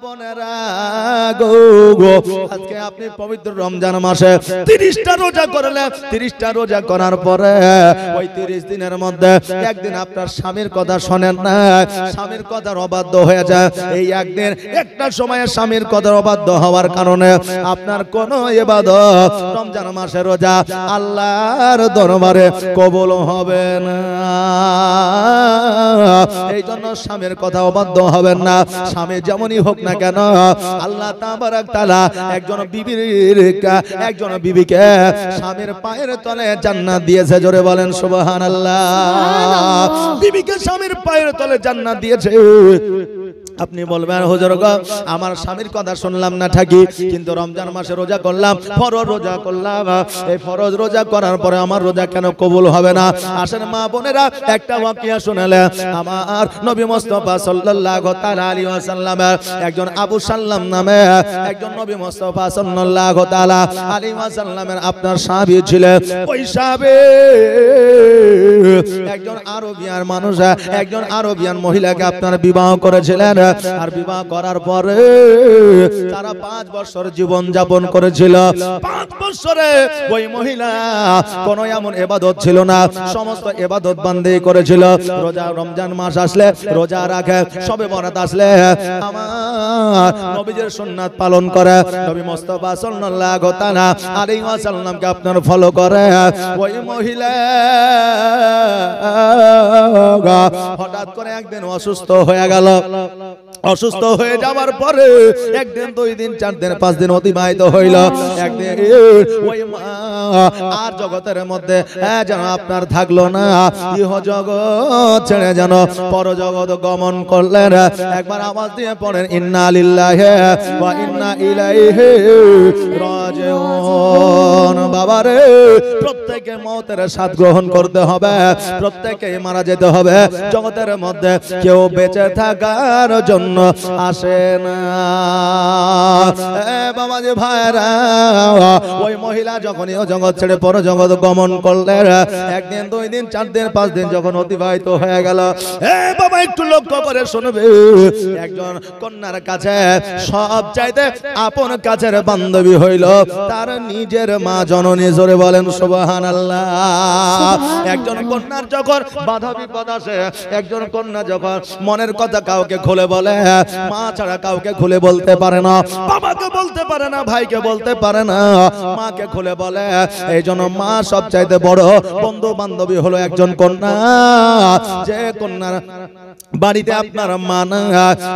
বোনেরা গো, আজকে আপনি পবিত্র রমজান মাসে 30টা রোজা করলেন। 30টা রোজা করার পরে ওই 30 দিনের মধ্যে একদিন আপনার স্বামীর কথা শোনেন না, স্বামীর কথার অবাধ্য হয়ে যায়। এই একদিন একটা সময়ে স্বামীর কথার অবাধ্য হওয়ার কারণে আপনার কোন ইবাদত রমজান মাসে রোজা আল্লাহর দরবারে কবুল হবে না। এই জন্য স্বামীর কথা অবাধ্য হবেন না। স্বামী যেমনই হোক না কেন, আল্লাহ তাবারাক তাআলা একজন বিবিকে স্বামীর পায়ের তলে জান্নাত দিয়েছে। জোরে বলেন সুবহানাল্লাহ। বিবিকে স্বামীর পায়ের তলে জান্নাত দিয়েছে। আপনি বলবেন হুজুর গো, আমার স্বামীর কথা শুনলাম না ঠিকই, কিন্তু রমজান মাসে রোজা করলাম, ফরজ রোজা করলাম, এই ফরজ রোজা করার পরে আমার রোজা কেন কবুল হবে না? আসেন মা বোনেরা, একটা ওয়াকিয়া শুনালে আমার নবী মুস্তাফা সাল্লাল্লাহু তাআলা আলাইহি ওয়াসাল্লামের একজন আবু সাল্লাম নামে একজন নবী মুস্তাফা সাল্লাল্লাহু তাআলা আলাইহি ওয়াসাল্লামের আপনার সাহাবী ছিলেন। ওই সাহাবী একজন আরবিয়ান মানুষ, একজন আরবিয়ান মহিলাকে আপনার বিবাহ করেছিলেন। আর বিবাহ করার পরে তারা 5 বছর জীবন যাপন করেছিল। 5 বছরে ওই মহিলা কোন এমন ইবাদত ছিল না, সমস্ত ইবাদত বান্দী করেছিল। রোজা রমজান মাস আসলে রোজা রাখে, শবে বরাত আসলে আমার নবীর সুন্নাত পালন করে, নবী মুস্তাফা সাল্লাল্লাহু তাআলা আলাইহি ওয়াসাল্লামকে আপনার ফলো করে। ওই মহিলা হঠাৎ করে একদিন অসুস্থ হয়ে গেল। অসুস্থ হয়ে যাওয়ার পরে একদিন 2 দিন 4 দিন 5 দিন অতিবাহিত হইল। একদিন ওই আর জগতের মধ্যে যেন আপনার থাকলো না, ইহ জগৎ ছেড়ে যেন পরজগৎ গমন করলেন। একবার আওয়াজ দিয়ে পড়েন ইন্না লিল্লাহি ওয়া ইন্না ইলাইহি রাজিউন। বাবারে, প্রত্যেকে মওতের স্বাদ গ্রহণ করতে হবে, প্রত্যেকে মারা যেতে হবে। জগতের মধ্যে কেউ বেঁচে থাকার জন্য আসে না। বাবা যে ভাইরা, ওই মহিলা যখন এই জগৎ ছেড়ে পর জগৎ গমন করলেন, একদিন 2 দিন 4 দিন 5 দিন যখন অতিবাহিত হয়ে গেল, বাবা একটু লক্ষ্য করে শুনবে, একজন কন্যার কাছে সব চাইতে আপন কাছের বান্ধবী হইল তার নিজের মা জননী। জোরে বলেন সুবহানাল্লাহ। একজন কন্যার যখন বাধা বিপদ আসে, একজন কন্যা যখন মনের কথা কাউকে খুলে বলে, মা ছাড়া কাউকে খুলে বলতে পারে না, বাবাকে বলতে পারে না, ভাইকে বলতে পারে না, মাকে খুলে বলে। এই জন্য মা সবচাইতে বড় বন্ধু বান্ধবী হলো একজন কন্যা। যে কন্যার বাড়িতে আপনার মা না,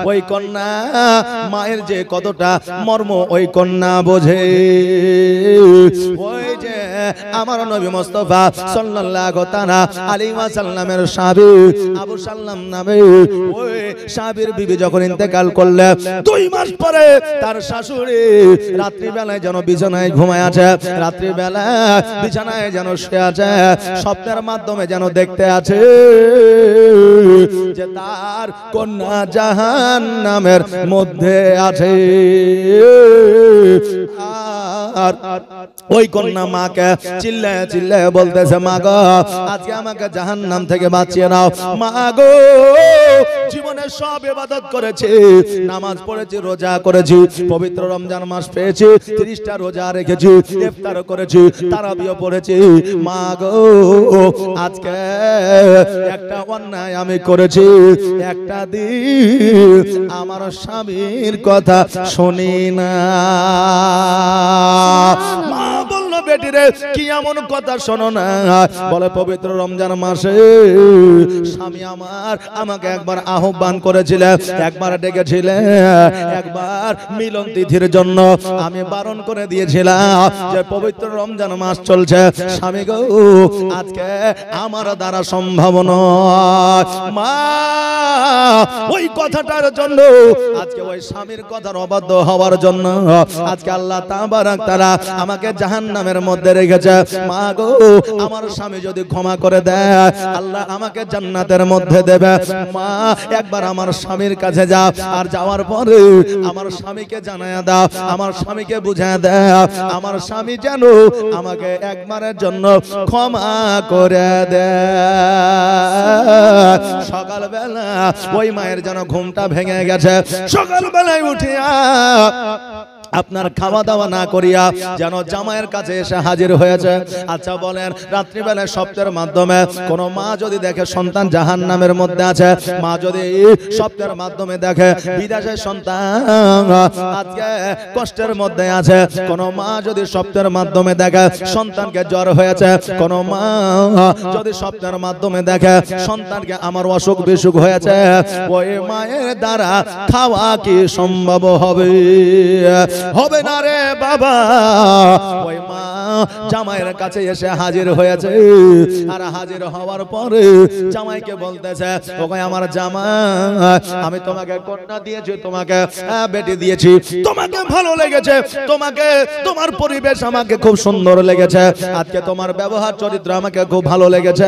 ওই কন্যা মায়ের যে কতটা মর্ম ওই কন্যা বোঝে। ওই যে আমার নবী মুস্তাফা সাল্লাল্লাহু তাআলা আলাইহি ওয়াসাল্লামের সাহাবী আবু সাল্লাম নামে ওই সাহাবীর বিবি যখন ইন্তেকাল করলে 2 মাস পরে তার শাশুড়ি রাত্রি বেলায় যেন বিছানায় ঘুমায় আছে, রাত্রি বেলা বিছানায় যেন শুয়ে আছে, স্বপ্নের মাধ্যমে যেন দেখতে আছে যে তার কন্যা জাহান্নামের মধ্যে আছে। আর ওই কন্যা মাকে চিল্লায় চিল্লায় বলতেছে, মা গো, আজকে আমাকে জাহান্নাম থেকে বাঁচিয়ে নাও। মা গো, জীবনে সব ইবাদত করেছি, নামাজ পড়েছি, রোজা করেছি, পবিত্র রমজান মাস পেয়েছি, 30টা রোজা রেখেছি, ইফতার করেছি, তারাবিও পড়েছি। মা গো, আজকে একটা অন্যায় আমি করেছি, একটা দিন আমার স্বামীর কথা শুনি না। মা বলল, বেটি রে, কি এমন কথা শোনো না? বলে, পবিত্র রমজান মাসে স্বামী আমাকে একবার আহ্বান করেছিল, একবার ডেকেছিল, একবার মিলন তিথির জন্য আমি বারণ করে দিয়েছিলাম যে পবিত্র রমজান মাস চলছে, স্বামী গো, আজকে আমার দ্বারা সম্ভব নয়। মা ওই কথাটার জন্য, আজকে ওই স্বামীর কথার অবাধ্য হওয়ার জন্য আজকে আল্লাহ তাবারাক তাআলা আমাকে জাহান্নামের মধ্যে রেখেছে। মা গো, আমার স্বামী যদি ক্ষমা করে দেয় আল্লাহ আমাকে জান্নাতের মধ্যে দেবে। মা একবার আমার স্বামীর কাছে যাও, আর যাওয়ার পরে আমার স্বামীকে জানায়া দাও, আমার স্বামীকে বুঝায় দাও, আমার স্বামী যেন আমাকে একবারের জন্য ক্ষমা করে দেয়। সকালবেলা ওই মায়ের যেন ঘুমটা ভেঙে গেছে। সকালবেলায় উঠিয়া আপনার খাওয়া দাওয়া না করিয়া যেন জামাইয়ের কাছে এসে হাজির হয়েছে। আচ্ছা বলেন, রাত্রিবেলায় স্বপ্নের মাধ্যমে কোন মা যদি দেখে সন্তান জাহান্নামের মধ্যে আছে, মা যদি স্বপ্নের মাধ্যমে দেখে বিদেশের সন্তান আজকে কষ্টের মধ্যে আছে, কোন মা যদি স্বপ্নের মাধ্যমে দেখে সন্তানকে জ্বর হয়েছে, কোন মা যদি স্বপ্নের মাধ্যমে দেখে সন্তানকে আমার অসুখ বিসুখ হয়েছে, ওই মায়ের দ্বারা খাওয়া কি সম্ভব হবে? হবে না রে বাবা। ওই মা জামাইয়ের কাছে এসে হাজির হয়েছে, আর হাজির হওয়ার পরে জামাইকে বলতেছে, ওকে আমার জামাই, আমি তোমাকে কন্যা দিয়েছি, তোমাকে বেটি দিয়েছি, তোমাকে ভালো লেগেছে, তোমাকে তোমার পরিবেশ আমাকে খুব সুন্দর লেগেছে, আজকে তোমার ব্যবহার চরিত্র আমাকে খুব ভালো লেগেছে,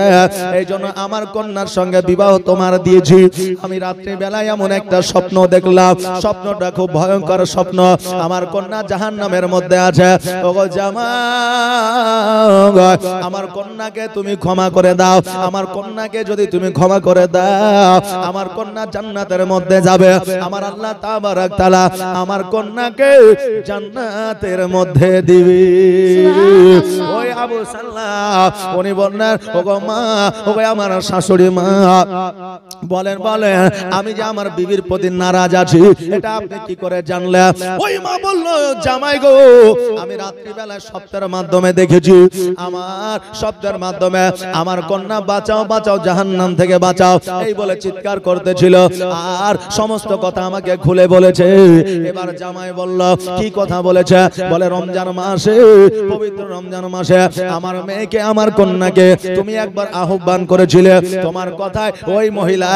এই জন্য আমার কন্যার সঙ্গে বিবাহ তোমার দিয়েছি। আমি রাত্রি বেলায় এমন একটা স্বপ্ন দেখলাম, স্বপ্নটা খুব ভয়ঙ্কর স্বপ্ন। আমার কন্যা জাহান্নামের মধ্যে আছে। ওগো জামাই, আমার কন্যাকে তুমি ক্ষমা করে দাও, আমার কন্যাকে যদি তুমি ক্ষমা করে দাও আমার কন্যা জান্নাতের মধ্যে যাবে। আমার আল্লাহ তাবারক তাআলা আমার কন্যাকে জান্নাতের মধ্যে দিবে। ওই আবু সাল্লাম উনি বললেন, ওগো মা, ওগো আমার শাশুড়ি মা, বলেন বলেন আমি যে আমার বিবির প্রতি নারাজ আছি এটা আপনি কি করে জানলেন? ওই মা বলল, জামাই গো, আমি রাত্রিবেলা স্বপ্নের মাধ্যমে দেখেছি, আমার স্বপ্নের মাধ্যমে আমার কন্যা বাঁচাও বাঁচাও, জাহান্নাম থেকে বাঁচাও এই বলে চিৎকার করতেছিল, আর সমস্ত কথা আমাকে খুলে বলেছে। এবার জামাই বলল, কি কথা বলেছে? বলে, রমজান মাসে, পবিত্র রমজান মাসে আমার মেয়েকে, আমার কন্যাকে তুমি একবার আহ্বান করেছিলে, তোমার কথায় ওই মহিলা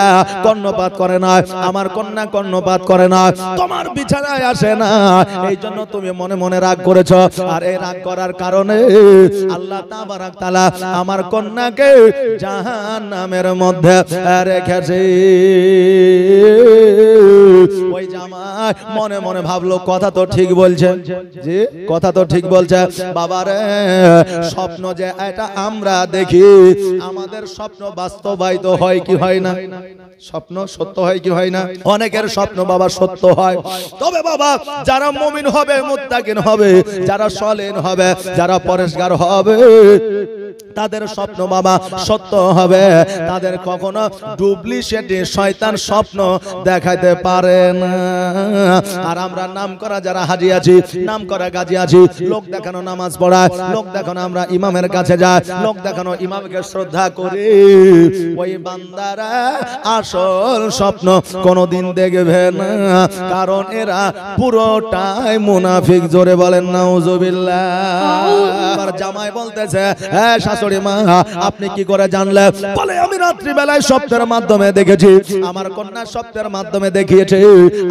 কর্ণপাত করে না, আমার কন্যা কর্ণপাত করে না, তোমার বিছানায় আসে না, এই জন্য তুমি মনে মনে রাগ করেছো, আর এই রাগ করার কারণে আল্লাহ তাবারক তাআলা আমার কন্যাকে জাহান্নামের মধ্যে রেখেছে। ওই জামাই মনে মনে ভাবলো, কথা তো ঠিক বলছে, জি কথা তো ঠিক বলছে। বাবারে, স্বপ্ন যে এটা আমরা দেখি, আমাদের স্বপ্ন বাস্তবায়িত হয় কি হয় না? স্বপ্ন সত্য হয় কি হয় না? অনেকের স্বপ্ন বাবা সত্য হয়, তবে বাবা যারা মুমিন হবে, মুত্তাকিন হবে, যারা সলেহ হবে, যারা পরেশগার হবে, তাদের স্বপ্ন বাবা সত্য হবে, তাদের কখনো ডুপ্লিকেট শয়তান স্বপ্ন দেখাইতে পারে না। আর আমরা নাম করা যারা হাজি আছি, নাম করা গাজী আছি, লোক দেখানো নামাজ পড়ায়, লোক দেখানো আমরা ইমামের কাছে যাই, লোক দেখানো ইমামকে শ্রদ্ধা করি, ওই বান্দারা আসল স্বপ্ন কোনদিন দেখবে না, কারণ এরা পুরোটাই মুনাফিক। জোরে বলেন নাউজুবিল্লাহ। আর জামাই বলতেছে, হ্যাঁ শাশুড়ি মা, আপনি কি করে জানলেন? বলে, আমি রাত্রি বেলায় স্বপ্নের মাধ্যমে দেখেছি, আমার কন্যা স্বপ্নের মাধ্যমে দেখিয়েছে,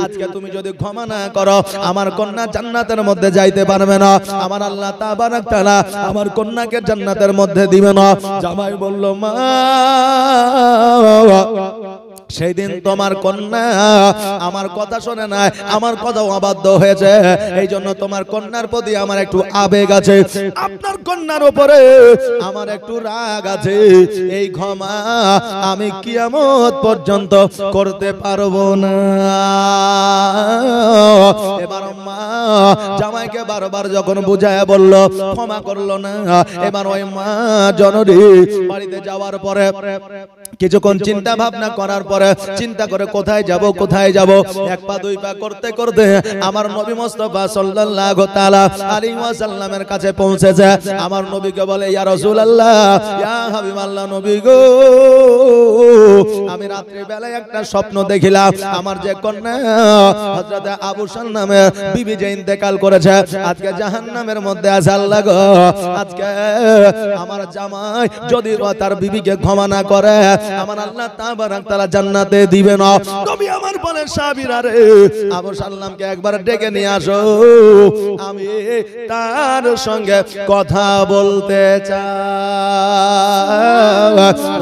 আজকে তুমি যদি ক্ষমা না করো আমার কন্যা জান্নাতের মধ্যে যাইতে পারবে না, আমার আল্লাহ তাবারক তাআলা আমার কন্যাকে জান্নাতের মধ্যে দিবে না। জামাই বলল, মা, সেই দিন তোমার কন্যা আমার কথা শোনে নাই, আমার কথা অবাধ্য হয়েছে, এই জন্য তোমার কন্যার প্রতি আমার একটু আবেগ আছে, আপনার কন্যার উপরে আমার একটু রাগ আছে, এই ক্ষমা আমি কিয়ামত পর্যন্ত করতে পারবো না। এবার মা জামাইকে বারবার যখন বুঝায় বলল, ক্ষমা করলো না, এবার ওই মা জননী বাড়িতে যাওয়ার পরে কিছুক্ষণ চিন্তা ভাবনা করার পরে চিন্তা করে কোথায় যাব কোথায় যাব, এক পা দুই পা করতে করতে আমার নবী মুস্তাফা সাল্লাল্লাহু তাআলা আলাইহি ওয়াসাল্লামের কাছে পৌঁছেছে। আমার নবীকে বলে, ইয়া রাসূলুল্লাহ, ইয়া হাবিবাল্লাহ, নবী গো, আমি রাত্রি বেলায় একটা স্বপ্ন দেখিলাম, আমার যে কন্যা হযরত আবু সাল নামে বিবি যে ইন্তেকাল করেছে, আজকে জাহান্নামের মধ্যে আছে। আল্লাহ গো, আজকে আমার জামাই যদি তার বিবিকে ক্ষমা না করে আমার আল্লাহ তাবারক তাআলা জান্নাতে দিবে না। নবী আমার বলেন সাহাবীরা রে আবু সাল্লামকে একবার ডেকে নিয়ে আসো, আমি তার সঙ্গে কথা বলতে চাই।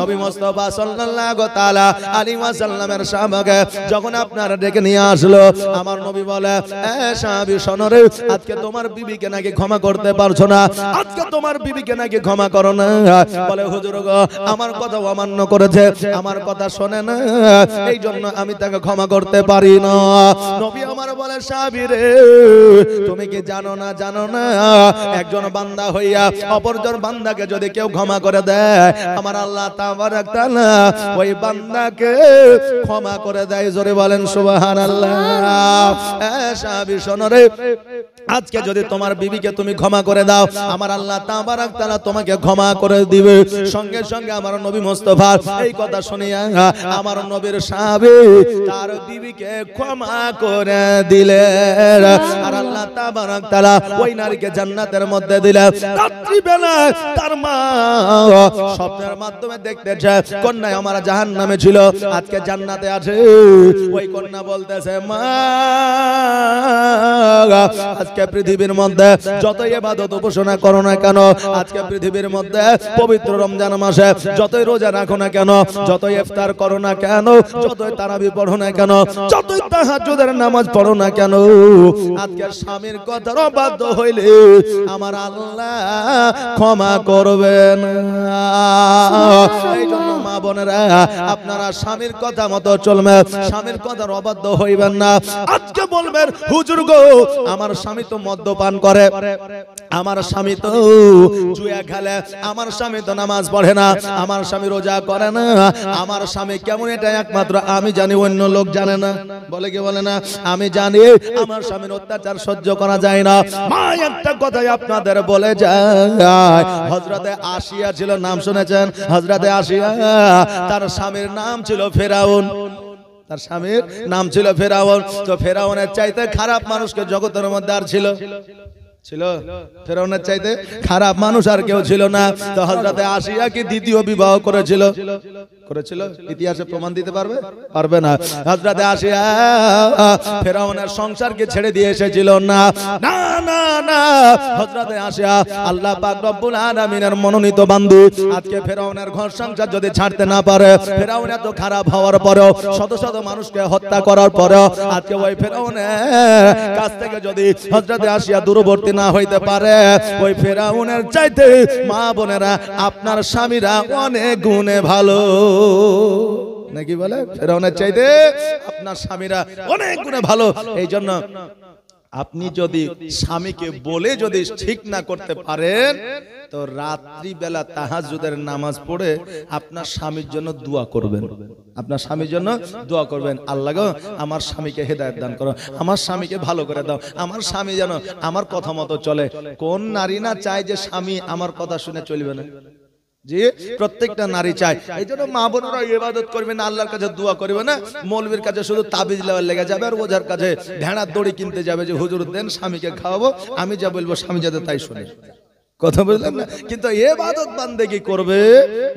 নবী মুস্তাফা সাল্লাল্লাহু তাআলা আলাইহি ওয়াসাল্লামের সাহাবাকে যখন আপনারা ডেকে নিয়ে আসলো, আমার নবী বলে এ সাহাবী শোনো রে, আজকে তোমার বিবিকে নাকি ক্ষমা করতে পারছো না, আজকে তোমার বিবিকে নাকি ক্ষমা করো না। বলে হুজুর গো আমার কথা অমান্য করেছে, আমার কথা শোনে না, এই জন্য আমি তাকে ক্ষমা করতে পারি না। নবী আমার বলে সাহাবী রে তুমি কি জানো না একজন বান্দা হইয়া অপরজন বান্দাকে যদি কেউ ক্ষমা করে দেয়, আমার আল্লাহ তাবারক তাআলা ওই বান্দাকে ক্ষমা করে দেয়। জোরে বলেন সুবহানাল্লাহ। সাহাবী শোনো রে, আজকে যদি তোমার বিবিকে তুমি ক্ষমা করে দাও, আমার আল্লাহ তাবারক তাআলা তোমাকে ক্ষমা করে দিবে। সঙ্গে সঙ্গে আমার নবী মুস্তাফা এই কথা শুনিয়া আমার নবীর সাহাবী তার বিবিকে ক্ষমা করে দিলেন, আর আল্লাহ তাবারক তাআলা ওই নারীকে জান্নাতের মধ্যে দিলেন। রাত্রিবেলা তার মা স্বপ্নের মাধ্যমে দেখতেছে কন্যা আমার জাহান্নামে ছিল, আজকে জান্নাতে আছে। ওই কন্যা বলতেছে মা আজকে পৃথিবীর মধ্যে যতই ইবাদত উপাসনা করো না কেন, আজকে পৃথিবীর মধ্যে পবিত্র রমজান মাসে যতই রোজা রাখো না কেন, যতই ইফতার করো না কেন, যতই তারাবি পড়ো না কেন, যতই তাহাজ্জুদের নামাজ পড়ো না কেন, আজকে স্বামীর কথার অবাধ্য হইলে আমার আল্লাহ ক্ষমা করবেন। এই জন্য মা বোনেরা আপনারা স্বামীর কথা মতো চলবেন, স্বামীর কথার অবাধ্য হইবেন না। আজকে বলবেন হুজুর গো আমার স্বামী তো মদ্যপান করে, আমার স্বামী তো জুয়া খেলে, আমার স্বামী তো নামাজ পড়ে না, আমার স্বামী রোজা করে না, আমার স্বামী কেমন এটা একমাত্র আমি জানি, অন্য লোক জানে না। বলে কি বলে না, আমি জানি আমার স্বামীর অত্যাচার সহ্য করা যায় না। মা একটা কথাই আপনাদের বলে যায়, হযরতে আসিয়া ছিল, নাম শুনেছেন? হযরতে আসিয়া তার স্বামীর নাম ছিল ফেরাউন, তার স্বামীর নাম ছিল ফেরাউন। তো ফেরাউনের চাইতে খারাপ মানুষকে জগতের মধ্যে আর ছিল ফেরাউনের চাইতে খারাপ মানুষ আর কেউ ছিল না। তো হযরতে আসিয়া কি দ্বিতীয় বিবাহ করেছিল? ইতিহাসে প্রমাণ দিতে পারবে না। হযরতে আসিয়া ফেরাউনের সংসারকে ছেড়ে দিয়ে এসেছিল না, না না না। হযরতে আসিয়া আল্লাহ পাক রব্বুল আলামিনের মনোনীত বান্দী। আজকে ফেরাউনের ঘর সংসার যদি ছাড়তে না পারে, ফেরাউন এত খারাপ হওয়ার পরেও, শত শত মানুষকে হত্যা করার পরেও, আজকে ওই ফেরাউনের কাছ থেকে যদি হযরতে আসিয়া দূরবর্তী না হইতে পারে, ওই ফেরাউনের চাইতে মা বোনেরা আপনার স্বামীরা অনেক গুণে ভালো, নাকি বলে? ফেরাউনের চাইতে আপনার স্বামীরা অনেক গুণে ভালো। এই জন্য আপনি যদি স্বামীকে বলে যদি ঠিক না করতে পারেন, তো রাত্রি বেলা তাহাজ্জুদের নামাজ পড়ে আপনার স্বামীর জন্য দোয়া করবেন, আপনার স্বামীর জন্য দোয়া করবেন, আল্লাহ গো আমার স্বামীকে হেদায়েত দান করো, আমার স্বামীকে ভালো করে দাও, আমার স্বামী যেন আমার কথা মতো চলে। কোন নারী না চায় যে স্বামী আমার কথা শুনে চলবে না? জি, প্রত্যেকটা নারী চায়। এই জন্য মা বোনেরা ইবাদত করবে না, আল্লাহর কাছে দোয়া করবে না, মৌলবীর কাছে শুধু তাবিজ লেওয়ার লেগে যাবে, আর ওঝার কাছে ভেড়ার দড়ি কিনতে যাবে যে হুজুর দেন স্বামীকে খাওয়াবো, আমি যা বলবো স্বামী যাতে তাই শুনে। কথা বুঝলেন না? কিন্তু ইবাদত বান্দেগি করবে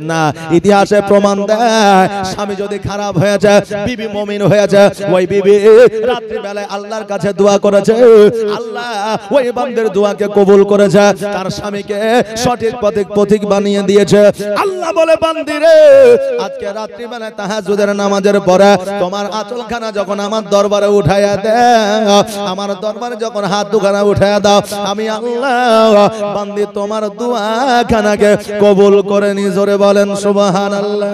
না। ইতিহাসে প্রমাণ দেয়, স্বামী যদি খারাপ হয়ে যায়, বিবি মুমিন হয়ে যায়, ওই বিবি রাত্রি বেলায় আল্লাহর কাছে দোয়া করেছে, আল্লাহ ওই বান্দের দোয়াকে কবুল করেছে, তার স্বামীকে সঠিক পথিক বানিয়ে দিয়েছে। আল্লাহ বলে বান্দিরে আজকে রাত্রি বেলায় তাহাজ্জুদের নামাজের পরে তোমার আঁচলখানা যখন আমার দরবারে উঠাইয়া দাও, আমার দরবারে যখন হাত দুখানা উঠাইয়া দাও, আমি আল্লাহ বান্দি তোমার দোয়াখানাকে কবুল করে নি। জোরে বলেন সুবহানাল্লাহ।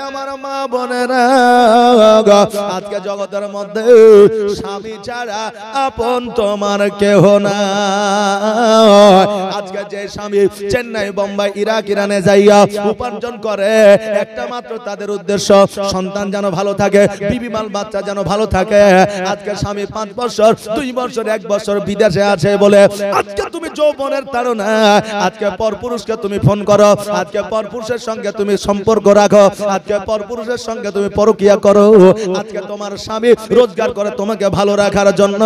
আমার মা বোনেরা আজকে জগতের মধ্যে স্বামী ছাড়া আপন তোমার কেহ না। আজকে যে স্বামী চেন্নাই, বোম্বাই, ইরাক, ইরানে যাইয়া উপার্জন করে, একটা মাত্র তাদের উদ্দেশ্য সন্তান যেন ভালো থাকে, বিবি মাল বাচ্চা যেন ভালো থাকে। আজকে স্বামী 5 বছর, 2 বছর, 1 বছর বিদেশে আছে বলে আজকে তুমি যৌবনের তাড়না, আজকে পরপুরুষকে তুমি ফোন করো, আজকে পরপুরুষের সঙ্গে তুমি সম্পর্ক রাখো, আজকে পর পরপুরুষের সঙ্গে তুমি পরকিয়া করো, আজকে তোমার স্বামী রোজগার করে তোমাকে ভালো রাখার জন্য,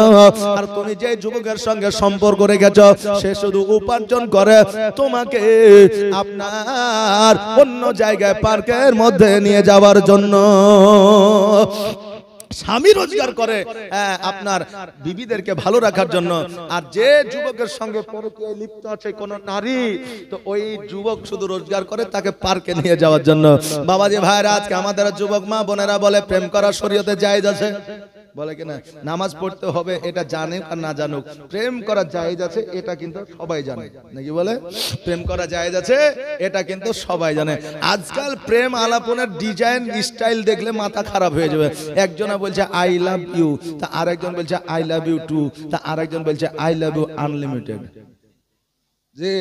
আর তুমি যে যুবকের সঙ্গে সম্পর্ক রেখেছো সে শুধু উপার্জন করে তোমাকে আপনার অন্য জায়গায় পার্কের মধ্যে নিয়ে যাওয়ার জন্য। স্বামী রোজগার করে আপনার বিবিদেরকে ভালো রাখার জন্য, আর যে যুবকের সঙ্গে পরকীয়ায় লিপ্ত আছে কোন নারী, তো ওই যুবক শুধু রোজগার করে তাকে পার্কে নিয়ে যাওয়ার জন্য। বাবাজি ভাইরা, আজকে আমাদের যুবক মা বোনেরা বলে প্রেম করা শরীয়তে জায়েজ আছে, বলে কিনা নামাজ পড়তে হবে, এটা জানুক আর না জানুক প্রেম করা জায়েজ আছে, এটা কিন্তু সবাই জানে নাকি? বলে প্রেম করা জায়েজ আছে, এটা কিন্তু সবাই জানে। আজকাল প্রেম আলাপনের ডিজাইন স্টাইল দেখলে মাথা খারাপ হয়ে যাবে। একজনে বলছে আই লাভ ইউ, তা আরেকজন বলছে আই লাভ ইউ টু, তা আরেকজন বলছে আই লাভ ইউ আনলিমিটেড। যে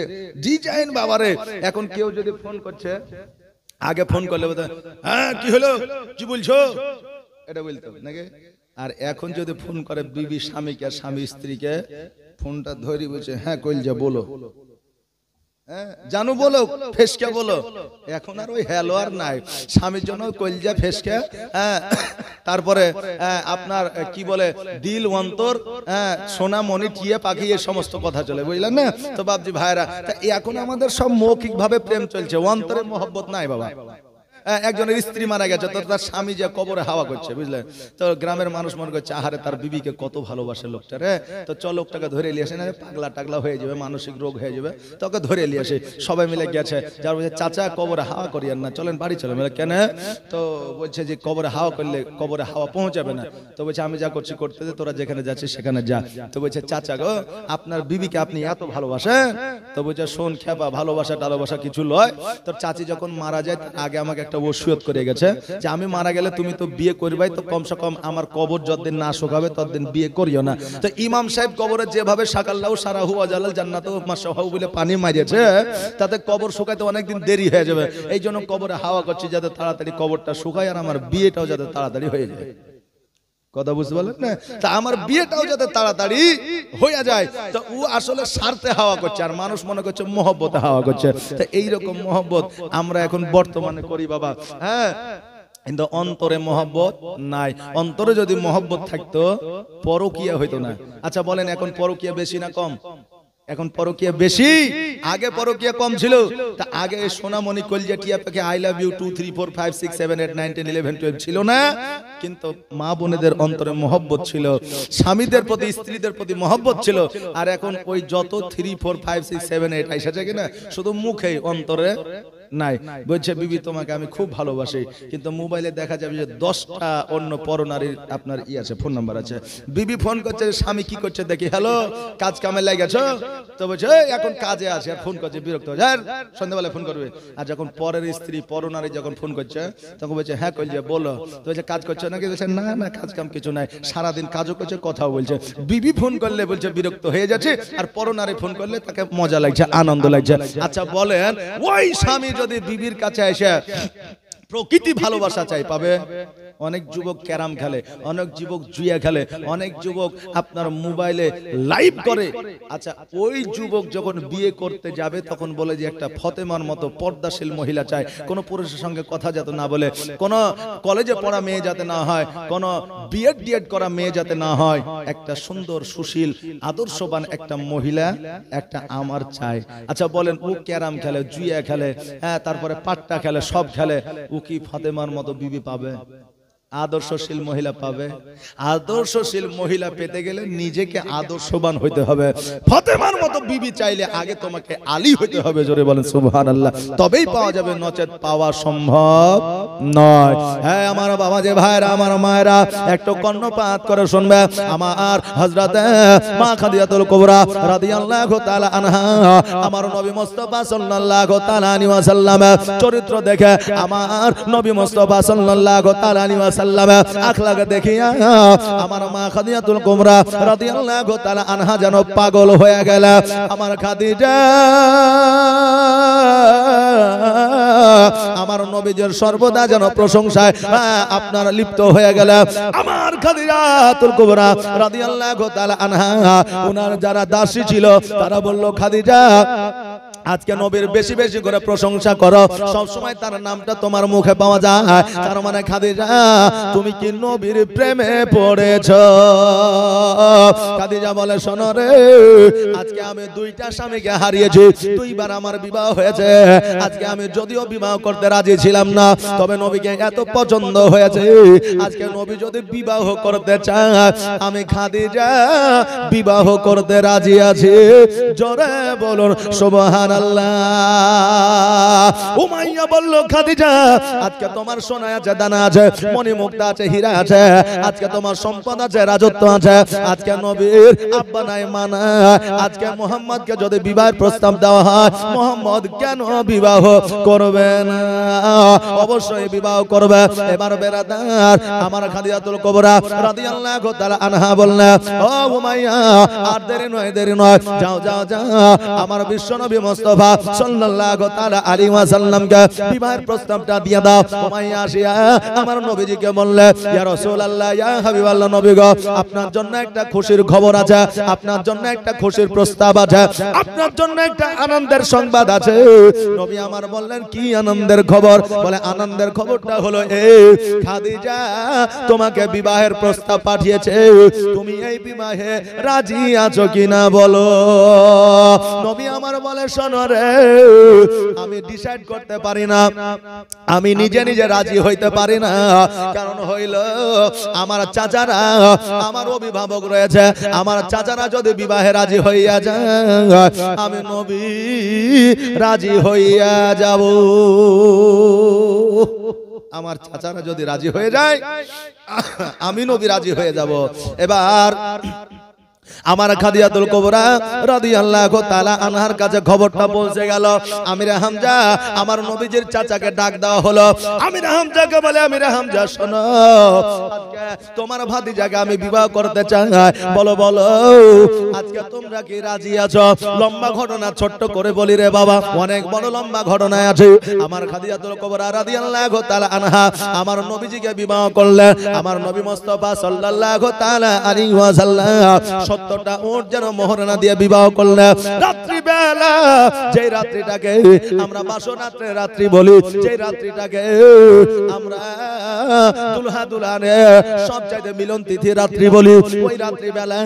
ডিজাইন বাবারে, এখন কেউ যদি ফোন করছে, আগে ফোন করলে বলতে হ্যাঁ কি হলো কি বলছো এটা বলতো নাকি, আর এখন যদি ফোন করে বিবি স্বামীকে, স্বামী স্ত্রীকে, ফোনটা ধরি বলছে হ্যাঁ কইলজা বলো, হ্যাঁ জানু বলো, ফেসকে বলো। এখন আর ওই হ্যালো আর নাই, স্বামীর জন্য কইলজা ফেসকে, হ্যাঁ তারপরে আপনার কি বলে দিল অন্তর, হ্যাঁ সোনা মনি টিয়ে পাখি, এই সমস্ত কথা চলে, বুঝলেন না? তো বাবজি ভাইরা, এখন আমাদের সব মৌখিক ভাবে প্রেম চলছে, অন্তরে মহব্বত নাই বাবা। একজনের স্ত্রী মারা গেছে, তো তার স্বামী যে কবরে হাওয়া করছে, বুঝলেন? তো গ্রামের মানুষ মনে করছে আহারে তার বিবিকে কত ভালোবাসে লোকটা রে, তো চল লোকটাকে ধরে নিয়ে আসে, না পাগলা টাগলা হয়ে যাবে, মানসিক রোগ হয়ে যাবে, তোকে ধরে নিয়ে আসে। সবাই মিলে গেছে, যার বলছে চাচা কবরে হাওয়া করিয়েন না, চলেন বাড়ি চলেন। বলে কেন? তো বলছে যে কবরে হাওয়া করলে কবরে হাওয়া পৌঁছাবে না। তো বলছে আমি যা করছি করতে দে, তোরা যেখানে যাচ্ছিস সেখানে যা। তো বলছে চাচা গো আপনার বিবিকে আপনি এত ভালোবাসেন? তো বলছে শোন খেপা, ভালোবাসা টালোবাসা কিছু লয়, তোর চাচি যখন মারা যায় আগে আমাকে একটা ওসিয়ত করে গেছে যে আমি মারা গেলে তুমি তো বিয়ে করবাই, তো কমসে কম আমার কবর যতদিন না শুকাবে ততদিন বিয়ে করিও না। তো ইমাম সাহেব কবরে যেভাবে সাকাল্লাহু সারাহু ওয়াজালাল জান্নাতু মাশাহু বলে পানি মারিয়েছে, তাতে কবর শুকাইতে অনেকদিন দেরি হয়ে যাবে। এই জন্য কবরে হাওয়া করছি যাতে তাড়াতাড়ি কবরটা শুকায়, আর আমার বিয়েটাও যাতে তাড়াতাড়ি হয়ে যায়। কথা বুঝতে পারলেন না? তা আমার বিয়েটাও যাতে তাড়াতাড়ি হয়ে যায়, তো ও আসলে স্বার্থে হাওয়া করছে, আর মানুষ মনে করছে মহব্বতে হাওয়া করছে। তো এইরকম মহব্বত আমরা এখন বর্তমানে করি বাবা, হ্যাঁ, কিন্তু অন্তরে মহব্বত নাই। অন্তরে যদি মহব্বত থাকতো পরকিয়া হইতো না। আচ্ছা বলেন এখন পরকিয়া বেশি না কম? এখন পরকিয়া বেশি, আগে পরকিয়া কম ছিল। তা আগে সোনামণি কলজা টিয়া পাখি আই লাভ ইউ 2 3 4 5 6 7 8 9 10 11 12 ছিল না, কিন্তু মা বোনেদের অন্তরে মহব্বত ছিল, স্বামীদের প্রতি স্ত্রীদের প্রতি মহব্বত ছিল। আর এখন ওই যত 3 4 5 6 7 8 আইসাছে কিনা শুধু মুখে, অন্তরে নাই। বলছে বিবি তোমাকে আমি খুব ভালোবাসি, কিন্তু মোবাইলে দেখা যাবে যে 10টা অন্য পরনারীর আপনার ই আছে, ফোন নাম্বার আছে। বিবি ফোন করছে, স্বামী কি করছে দেখি, হ্যালো কাজ কামে লেগেছো? তো বলছে এখন কাজে আছে, আর ফোন করছে বিরক্ত হয়ে যায়, সন্ধ্যাবেলা ফোন করবে। আর যখন পরের স্ত্রী পরনারী যখন ফোন করছে তখন বলছে হ্যাঁ কইছে বলো। তো বলছে কাজ করছো নাকি? বলছে না না কাজ কাম কিছু নাই, সারাদিন কাজও করছে কথাও বলছে। বিবি ফোন করলে বলছে বিরক্ত হয়ে যাচ্ছে, আর পরনারী ফোন করলে তাকে মজা লাগছে, আনন্দ লাগছে। আচ্ছা বলেন ওই স্বামী যদি বিবির কাছে এসে প্রকৃতি ভালোবাসা চাই পাবে? অনেক যুবক ক্যারাম খেলে, অনেক যুবক জুয়া খেলে, অনেক যুবক আপনার মোবাইলে লাইভ করে। আচ্ছা ওই যুবক যখন বিয়ে করতে যাবে তখন বলে যে একটা ফতেমার মতো পর্দাশীল মহিলা চাই, কোনো পুরুষের সঙ্গে কথা যাতে না বলে, কোনো কলেজে পড়া মেয়ে যাতে না হয়, কোনো বিএড করা মেয়ে যাতে না হয়, একটা সুন্দর সুশীল আদর্শবান একটা মহিলা একটা আমার চাই। আচ্ছা বলেন ও ক্যারাম খেলে, জুয়া খেলে, হ্যাঁ তারপরে পাট্টা খেলে, সব খেলে, ও কি ফাতেমার মতো বিবি পাবে? আদর্শশীল মহিলা পাবে? আদর্শশীল মহিলা পেতে গেলে নিজেকে আদর্শবান হইতে হবে। ফাতেমার মতো বিবি চাইলে আগে তোমাকে আলী হইতে হবে, জোরে বলেন সুবহানাল্লাহ, তবেই পাওয়া যাবে, নচেত পাওয়া সম্ভব নয়। হ্যাঁ আমার বাবা যে ভাইরা, আমার মায়েরা একটু কর্ণপাত করে শুনবে। আমার হযরত মা খাদিজাতুল কুবরা রাদিয়াল্লাহু তাআলা আনহা, আমার নবী মুস্তাফা সাল্লাল্লাহু তাআলা আলাইহি ওয়াসাল্লাম চরিত্র দেখে, আমার নবী মুস্তাফা সাল্লাল্লাহু তাআলা আলাইহি ওয়াসাল্লাম আখলাক দেখিয়া আমার মা খাদিজাতুল কুবরা রাদিয়াল্লাহু তাআলা আনহা যেন পাগল হয়ে গেল। আমার খাদিজা আমার নবীজির সর্বদা যেন প্রশংসায় আপনার লিপ্ত হয়ে গেল। আমার খাদিজাতুল কুবরা রাদিয়াল্লাহু তাআলা আনহা, ওনার যারা দাসী ছিল তারা বলল খাদিজা আজকে নবীর বেশি বেশি করে প্রশংসা করো, সব সময় তার নামটা তোমার মুখে পাওয়া যায়। তার মানে খাদিজা তুমি কি নবীর প্রেমে পড়েছো? খাদিজা বলে শোনো রে, আজকে আমি দুইটা স্বামীকে হারিয়েছি, দুইবার আমার বিবাহ হয়েছে। আজকে আমি যদিও বিবাহ করতে রাজি ছিলাম না, তবে নবীকে এত পছন্দ হয়েছে, আজকে নবী যদি বিবাহ করতে চায় আমি খাদিজা বিবাহ করতে রাজি আছি। জোরে বলুন সুবহানাল্লাহ। উমাইয়া বলল খাদিজা আজকে তোমার সোনা আছে, দানা আছে, মণিমুক্তা আছে, হীরা আছে, আজকে তোমার সম্পদ আছে, রাজত্ব আছে, আজকে নবীর আব্বা নাই মানা, আজকে মুহাম্মদকে যদি বিবাহের প্রস্তাব দেওয়া হয় মুহাম্মদ কেন বিবাহ করবে না? অবশ্যই বিবাহ করবে। এবার বেরাদার আমার খাদিজাতুল কুবরা রাদিয়াল্লাহু তাআলা আনহা বললেন ও উমাইয়া আর দেরি নয়, দেরি নয়, যাও যাও যাও আমার বিশ্বনবী মুস্তাফা সাল্লাল্লাহু তাআলা আলাইহি ওয়াসাল্লামকে বিবাহের প্রস্তাবটা দিয়ে দাও। উমাইয়া আসিয়া আমার নবীজিকে বললে ইয়া রাসূলুল্লাহ, ইয়া হাবিবাল্লাহ, নবী গো আপনার জন্য একটা খুশির খবর আছে, আপনার জন্য একটা খুশির প্রস্তাব আছে, আপনার জন্য একটা আনন্দের সংবাদ আছে। নবী আমার বললেন কি আনন্দের খবর? বলে আনন্দের খবরটা হলো এই খাদিজা তোমাকে বিবাহের প্রস্তাব পাঠিয়েছে, তুমি এই বিবাহে রাজি আছো কিনা বলো। নবী আমার বলে শোনো রে, আমি ডিসাইড করতে পারি না, আমি নিজে নিজে রাজি হইতে পারি না, কারণ হইল আমার চাচারা, আমার অভিভাবক রয়েছে, আমার চাচারা যদি বিবাহে রাজি হইয়া যায় আমি নবী রাজি হইয়া যাব। আমার চাচারা যদি রাজি হয়ে যায় আমি নবী রাজি হয়ে যাব। এবার আমার খাদিজাতুল কুবরা রাদিয়াল্লাহু তাআলা আনহার কাছে খবরটা পৌঁছে গেল। আমিরে হামজা আমার নবীজির চাচাকে ডাক দেওয়া হলো। আমিরে হামজাকে বলে আমিরে হামজা শোনো, আজকে তোমার ভাতিজাকে আমি বিবাহ করতে চাই, বলো বলো আজকে তোমরা কি রাজি আছো? লম্বা ঘটনা ছোট্ট করে বলি রে বাবা, অনেক বড় লম্বা ঘটনা আছে। আমার খাদিজাতুল কুবরা রাদিয়াল্লাহু তাআলা আনহা আমার নবীজিকে বিবাহ করলেন। আমার নবী মুস্তাফা সাল্লাল্লাহু তাআলা আলাইহি ওয়াসাল্লাম 70টা উট যেন মোহরানা দিয়ে বিবাহ করলেন। রাত্রি বেলা, যে রাত্রিটাকে আমরা বাসরাত্রে রাত্রি বলি, যে রাত্রিটাকে আমরা দুলহা দুলহানে সবচাইতে মিলন তিথি রাত্রি বলি, ওই রাত্রি বেলা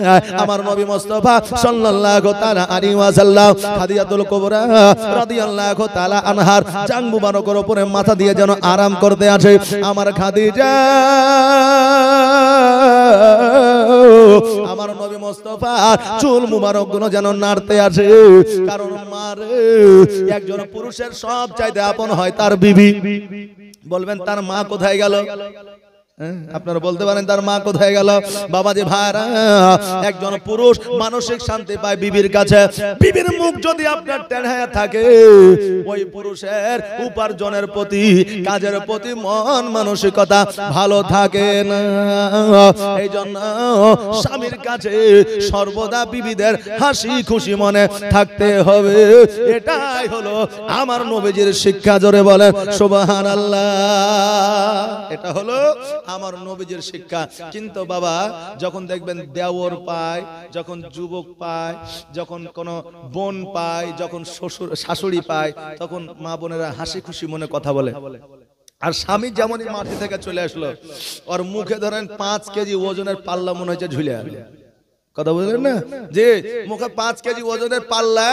আমার নবী মুস্তাফা সাল্লাল্লাহু তাআলা আলাইহি ওয়াসাল্লাম খাদিজাতুল কুবরা রাদিয়াল্লাহু তাআলা আনহার জাং মুবারকের উপরে মাথা দিয়ে যেন আরাম করতে আছে। আমার খাদিজা আমার নবী মুস্তাফা চুল মুবারক গুলো যেন নাড়তে আছে, কারণ মারে একজন পুরুষের সব চাইতে আপন হয় তার বিবি। বলবেন তার মা কোথায় গেল? আপনারা বলতে পারেন তার মা কোথায় গেল? বাবাজি ভাইরা, একজন পুরুষ মানসিক শান্তি পায় বিবির কাছে। বিবির মুখ যদি আপনার টেढ़া থাকে, ওই পুরুষের উপার্জনের প্রতি, কাজের প্রতি মন মানসিকতা ভালো থাকে না। এই জন্য স্বামীর কাছে সর্বদা বিবিদের হাসি খুশি মনে থাকতে হবে। এটাই হলো আমার নবীজির শিক্ষা। জোরে বলেন সুবহানাল্লাহ। এটা হলো আমার নবীজির শিক্ষা। কিন্তু বাবা যখন দেখবেন দেওর পায়, যখন যুবক পায়, যখন কোন বোন পায়, যখন শ্বশুর শাশুড়ি পায়, তখন মা বোনেরা হাসি খুশি মনে কথা বলে। আর স্বামী যেমনই মাটি থেকে চলে আসলো, ওর মুখে ধরেন 5 কেজি ওজনের পাল্লা মনে হচ্ছে ঝুলে আসলো। কথা বুঝলেন না? যে মুখে 5 কেজি ওজনের পাল্লা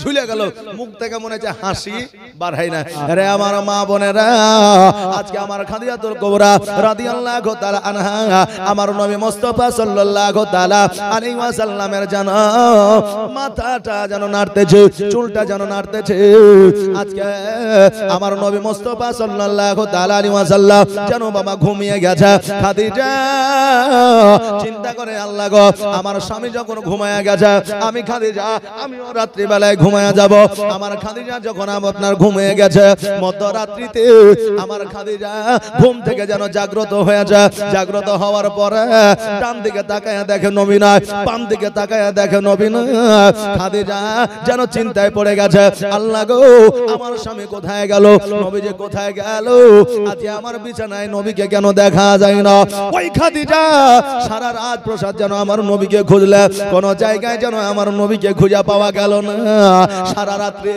ঝুলে গেল, মুখ থেকে মনে হচ্ছে হাসি বার হয় না। আরে আমার মা বোনেরা, আজকে আমার খাদিজাতুল কুবরা রাদিয়াল্লাহু তাআলা আনহা আমার নবী মুস্তাফা সাল্লাল্লাহু তাআলা আলাইহি ওয়াসাল্লামের যেন মাথাটা যেন নাড়তেছে, চুলটা যেন নাড়তেছে। আজকে আমার নবী মুস্তাফা সাল্লাল্লাহু তাআলা আলাইহি ওয়াসাল্লাম যেন বাবা ঘুমিয়ে গেছে। খাদিজা চিন্তা করে আল্লাহ গো, আমার স্বামী যখন ঘুমায়া গেছে, আমি খাদিজা আমিও রাত্রি বেলায় ঘুমায়া যাব। আমার খাদিজা যখন আপনার ঘুমিয়ে গেছে, মধ্যরাত্রিতে আমার খাদিজা ঘুম থেকে যেন জাগ্রত হয়ে যায়। জাগ্রত হওয়ার পরে ডান দিকে তাকায় দেখে নবী নাই, বাম দিকে তাকায় দেখে নবী নাই। খাদিজা যেন চিন্তায় পড়ে গেছে, আল্লাহ গো আমার স্বামী কোথায় গেল, নবী যে কোথায় গেল, আজকে আমার বিছানায় নবীকে কেন দেখা যায় না। ওই খাদিজা সারা রাত প্রসাদ যেন আমার নবীকে খুঁজলে, কোন জায়গায় যেন আমার নবীকে খুঁজে পাওয়া গেল না। সারা রাত্রে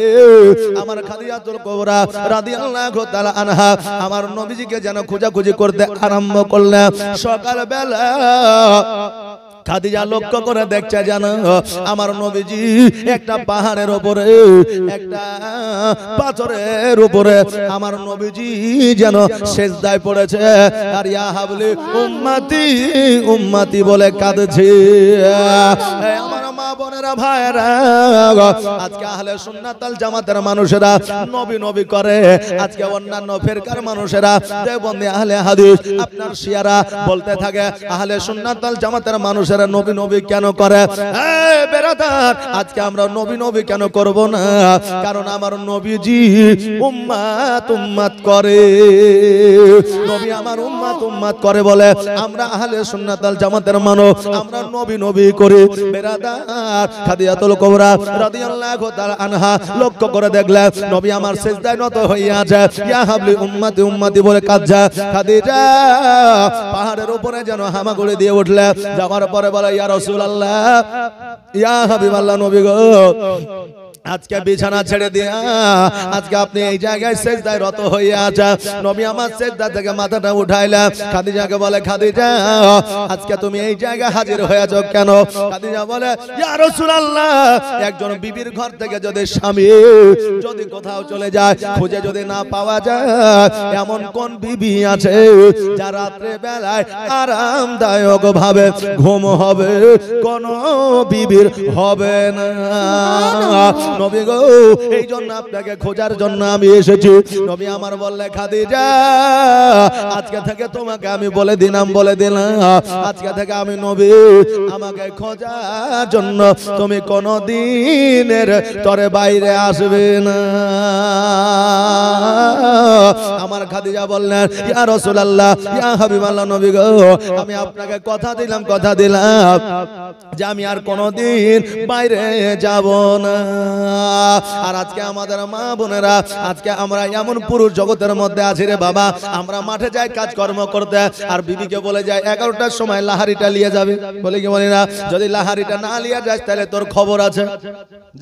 আমার খাদিজাতুল কুবরা রাদিয়াল্লাহু তাআলা আনহা আমার নবীজিকে যেন খোঁজাখুঁজি করতে আরম্ভ করলেন। সকাল বেলা খাদিজা লক্ষ্য করে দেখছে জানো আমার নবীজি একটা পাহাড়ের উপরে একটা পাথরের উপরে আমার নবীজি যেন সেজদায় পড়েছে আর ইয়া হাবলি উম্মতি উম্মতি বলে কাঁদছে। আমার মা বোনেরা ভাইরা আজকে আহলে সুন্নাত ওয়াল জামাতের মানুষেরা নবী নবী করে, আজকে অন্যান্য ফিরকার মানুষেরা দেওবন্দি আহলে হাদিস আপনার শিয়ারা বলতে থাকে আহলে সুন্নাত ওয়াল জামাতের মানুষেরা নবী নবী কেন করে। এই বেরাদার আজকে আমরা নবী নবী কেন করব না? কারণ আমার নবীজি উম্মাত উম্মাত করে, নবী আমার উম্মাত উম্মাত করে বলে আমরা আহলে সুন্নাত ওয়াল জামাতের মানুষ আমরা নবী নবী করি। বেরাদার খাদিজাতুল কুবরা রাদিয়াল্লাহু তাআলা আনহা লক্ষ্য করে দেখলেন নবী আমার সিজদায় নত হয়ে আছে, ইয়া হাবলি উম্মতি উম্মতি বলে কাঁদছে। খাদিজা পাহাড়ের উপরে যেন হামাগুড়ি দিয়ে উঠলে, যাওয়ার পরে বলে ইয়া রাসূলুল্লাহ ইয়া হাবিবাল্লাহ নবী গো আজকে বিছানা ছেড়ে দিয়া আজকে আপনি এই জায়গায় সিজদায় রত হয়ে আছেন। নবী আমার সিজদা থেকে মাথাটা উঠাইলা। খাদিজাকে বলে খাদিজা আজকে তুমি এই জায়গায় হাজির হয়েছো কেন? খাদিজা বলে ইয়া রাসূলুল্লাহ একজন বিবির ঘর থেকে যদি স্বামী যদি কোথাও চলে যায় খুঁজে যদি না পাওয়া যায় এমন কোন বিবি আছে যা রাত্রে বেলায় আরামদায়ক ভাবে ঘুম হবে কোন বিবির হবে না। নবী গো এই জন্য আপনাকে খোঁজার জন্য আমি এসেছি। নবী আমার বললে খাদিজা আজকে থেকে তোমাকে আমি বলে দিলাম আজকে থেকে আমি নবী আমাকে খোঁজার জন্য তুমি কোনদিনের তরে বাইরে আসবে না। আমার খাদিজা বললেন ইয়া রাসূলুল্লাহ ইয়া হাবিবাল্লাহ নবী গো আমি আপনাকে কথা দিলাম যে আমি আর কোনদিন বাইরে যাব না। আর আজকে আমাদের মা বোনেরা আজকে আমরা এমন পুরুষ জগতের মধ্যে আছি রে বাবা, আমরা মাঠে যাই কাজকর্ম করতে আর বিবিকে বলে যায় 11টার সময় লাহারিটা নিয়ে যাবে, বলে কি বলি না? যদি লাহারিটা না নিয়ে যাস তাহলে তোর খবর আছে,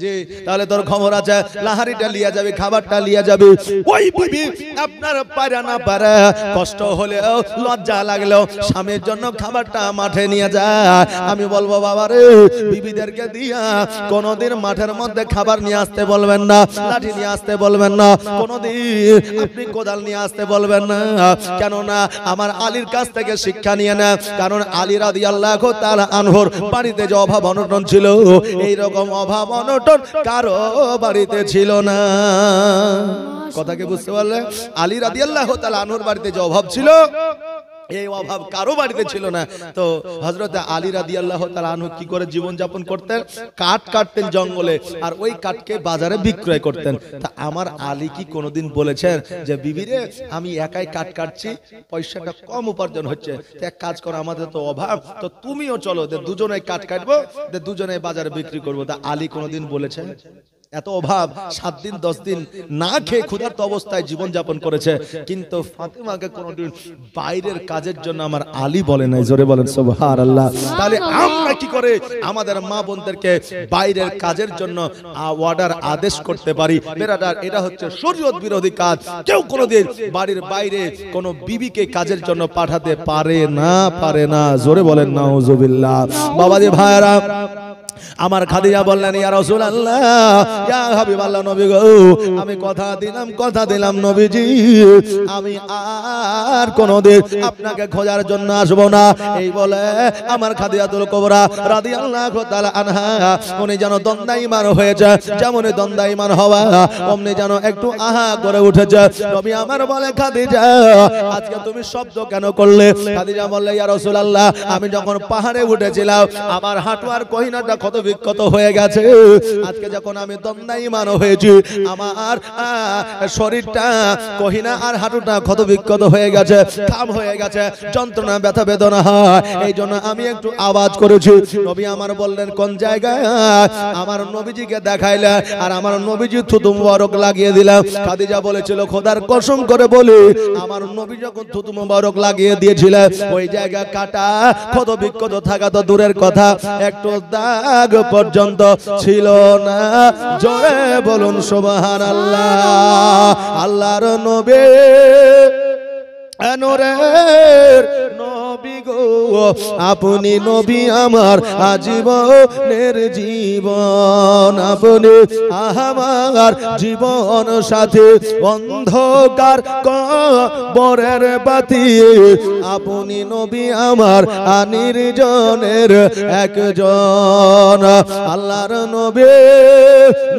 জি তাহলে তোর খবর আছে, লাহারিটা নিয়ে যাবে খাবারটা নিয়ে যাবে। ওই বিবি আপনার পারা না পারা কষ্ট হলেও লজ্জা লাগলেও স্বামীর জন্য খাবারটা মাঠে নিয়ে যায়। আমি বলবো বাবা রে বিবিদেরকে দিয়া কোনদিন মাঠের মধ্যে খাবার নিয়ে আসতে বলবেন না, লাঠি নিয়ে আসতে বলবেন না, কোনদিন আপনি কোদাল নিয়ে আসতে বলবেন না। কেননা আমার আলীর কাছ থেকে শিক্ষা নিয়ে না, কারণ আলী রাদিয়াল্লাহু তাআলা আনহুর বাড়িতে যে অভাব অনটন ছিল এই রকম অভাব অনটন কারো বাড়িতে ছিল না। কথা কি বুঝতে পারলে? আলী রাদিয়াল্লাহু তাআলা আনহুর বাড়িতে যে অভাব ছিল এই অভাব কারো বাড়িতে ছিল না। তো হযরত আলী রাদিয়াল্লাহু তাআলা আনহু কি করে জীবন যাপন করতেন? কাঠ কাটতেন জঙ্গলে আর ওই কাঠকে বাজারে বিক্রয় করতেন। তা আমার আলী কি কোনোদিন বলেছেন যে বিবিরে আমি একাই কাঠ কাটছি পয়সাটা কম উপার্জন হচ্ছে, এক কাজ করো আমাদের তো অভাব, তো তুমিও চলো দুজনে কাঠ কাটবো দুজনে বাজারে বিক্রি করবো। তা আলী কোনোদিন বলেছেন? এত অভাব 7 দিন 10 দিন না খেয়ে ক্ষুধার্ত অবস্থায় জীবন যাপন করেছে, কিন্তু ফাতেমাকে কোনোদিন বাইরের কাজের জন্য আমার আলী বলে নাই। জোরে বলেন সুবহানাল্লাহ। তাহলে আমরা কি করে আমাদের মা বোনদেরকে বাইরের কাজের জন্য অর্ডার আদেশ করতে পারি? বেরাদার এটা হচ্ছে শরীয়ত বিরোধী কাজ। কেউ কোনোদিন বাড়ির বাইরে কোনো বিবিকে কাজের জন্য পাঠাতে পারে না। জোরে বলেন নাউজুবিল্লাহ। বাবাজি ভাইরা আমার খাদিজা বললেন ইয়া রাসূলুল্লাহ ইয়া হাবিবাল্লাহ নবী গো আমি কথা দিলাম নবীজি আমি আর কোনদিন আপনাকে খোঁজার জন্য আসব না। এই বলে আমার খাদিজাতুল কুবরা রাদিয়াল্লাহু তাআলা আনহা উনি যেন দ্বন্দ্বায়মান হয়েছে, যেমন দ্বন্দ্বায়মান হওয়া অমনি যেন একটু আহা করে উঠেছে। নবী আমার বলে খাদিজা আজকে তুমি শব্দ কেন করলে? খাদিজা বললে ইয়া রাসূলুল্লাহ আমি যখন পাহাড়ে উঠেছিলাম আমার হাঁটু আর কহিনাটা কত বিক্ষত হয়ে গেছে, আজকে যখন আমি দ্বন্দ্বায়মান হয়েছি আমার শরীরটা কহিনা আর হাঁটুটা ক্ষত বিক্ষত হয়ে গেছে, কাম হয়ে গেছে, যন্ত্রণা ব্যথা বেদনা হয়, এই জন্য আমি একটু আওয়াজ করেছি। নবী আমার বললেন কোন জায়গায়? আমার নবীজিকে দেখাইলে আর আমার নবীজি থুতু মুবারক লাগিয়ে দিলাম। খাদিজা বলেছিল খোদার কসম করে বলি আমার নবী যখন থুতু মুবারক লাগিয়ে দিয়েছিলেন ওই জায়গা কাটা ক্ষত বিক্ষত থাকা তো দূরের কথা, একটু দাগ পর্যন্ত ছিল না। জোরে বলুন সুবহানাল্লাহ। আল্লাহর নবী নূরের নবী গো, আপনি নবী আমার আজীবনের জীবন, আপনি আমার জীবন সাথী, অন্ধকার কবরের বাতি, আপনি নবী আমার নির্জনের একজন। আল্লাহর নবী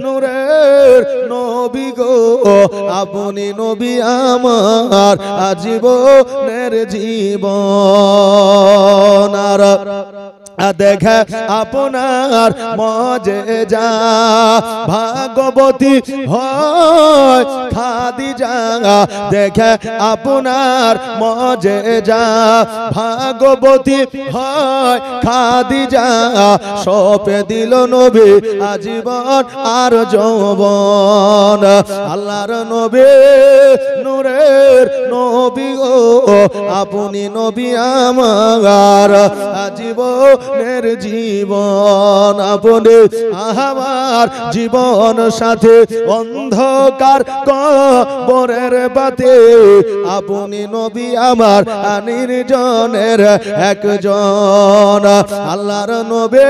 নূরের নবী গো, আপনি নবী আমার আজীবনের জীবন। আর দেখে আপনার মজেজা, ভাগবতী হয় খাদিজা, দেখে আপনার মজেজা, ভাগবতী হয় খাদিজা, সপে দিল নবী আজীবন আর যৌবন। আল্লাহর নবী নূরের নবী গো, আপনি নবী আমার আজীবনের জীবন, আপনি আমার জীবন সাথে, অন্ধকার কবরের বাতি, আপনি নবী আমার নির্জনের একজন। আল্লাহর নবী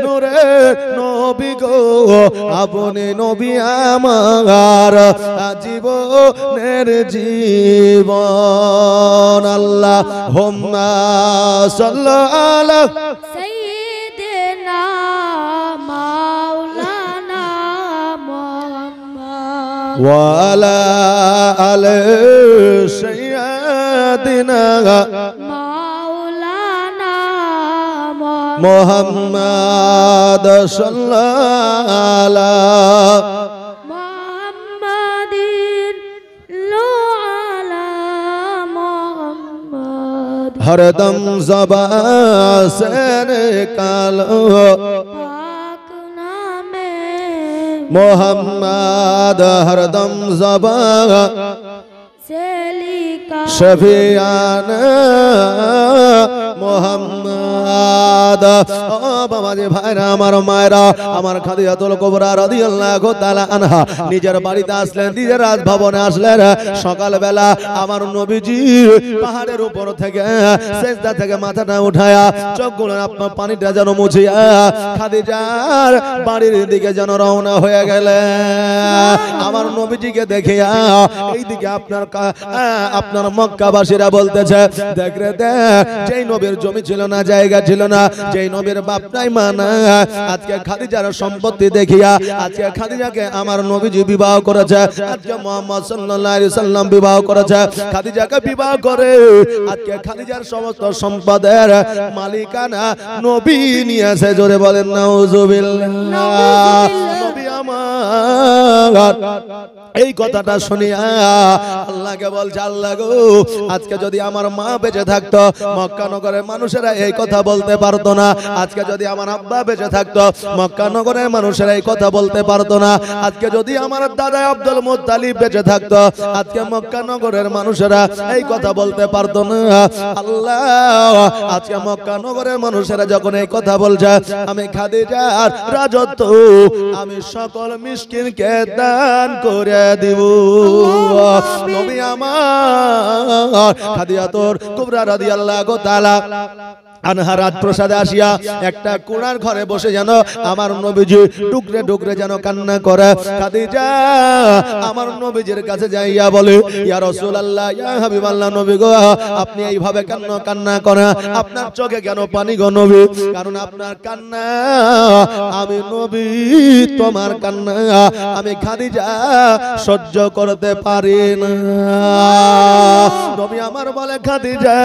নূরের নবী গো, আপনি নবী আমার জীবনের জীবন। আল্লাহুম্মা সাল্লি আলা সাইয়্যিদিনা মাওলানা মুহাম্মদ ওয়া আলা আলি সাইয়্যিদিনা মাওলানা মুহাম্মদ সাল্লাল্লাহু আলা हरदम ज़बान से निकालो पाक नामे मोहम्मद, हरदम ज़बान से लिखा शफियाना मोहम्मद। ओ बाबा जी भाईरा আমার মায়েরা, আমার খাদিজাতুল কুবরা রাদিয়াল্লাহু তাআলা আনহা নিজের বাড়িতে আসলেন, নিজের রাজভবনে আসলেন। সকালবেলা আমার নবীজি পাহাড়ের উপর থেকে সেজদা থেকে মাথাটা উঠায়া চোখগুলো আপনার পানিটা যেন মুছিয়া খাদিজার বাড়ির দিকে যেন রওনা হয়ে গেলেন। আমার নবীজিকে দেখিয়া এইদিকে আপনার মক্কাবাসীরা বলতেছে, দেখ রে দেখ, যেই নবীর জমি ছিল না, জায়গা ছিল না, যেই নবীর বাপ নাই মা না, আজকে খাদিজার সম্পত্তি দেখিয়া আজকে খাদিজাকে আমার নবীজি বিবাহ করেছে, আজকে মুহাম্মদ সাল্লাল্লাহু আলাইহি সাল্লাম বিবাহ করেছে, খাদিজাকে বিবাহ করে আজকে খাদিজার সমস্ত সম্পদের মালিকানা নবী নিয়েছে। জোরে বলেন নাউজুবিল্লাহ। নবী আমার এই কথাটা শুনিয়া আল্লাহকে বলছে, আল্লাহ গো, আজকে যদি আমার মা বেঁচে থাকতো মক্কা নগরের মানুষেরা এই কথা বলতে পারতো না, আজকে যদি আমার আব্বা বেঁচে থাকতো মক্কা নগরের মানুষেরা এই কথা বলতে পারতো না, আজকে যদি আমার দাদা আব্দুল মুত্তালিব বেঁচে থাকতো আজকে মক্কা নগরের মানুষেরা এই কথা বলতে পারতো না। আল্লাহ, আজকে মক্কা নগরের মানুষেরা যখন এই কথা বলছে, আমি খাদিজার রাজত্ব আমি সকল মিসকিনকে দান করে দিব। নবী আমার খাদিজাতুল কুবরা রাদিয়াল্লাহু তাআলা আনহা রাজপ্রাসাদে আসিয়া একটা কোণার ঘরে বসে যেন আমার নবীজি টুকরে টুকরে যেন কান্না করে। খাদিজা আমার নবীজির কাছে যাইয়া বলে, ইয়া রাসূলুল্লাহ, ইয়া হাবিবাল্লাহ, নবী গো, আপনি এইভাবে কেন কান্না করেন? আপনার চোখে কেন পানি গো নবী? কারণ আপনার কান্না আমি নবী, তোমার কান্না আমি খাদিজা সহ্য করতে পারি না। নবী আমার বলে, খাদিজা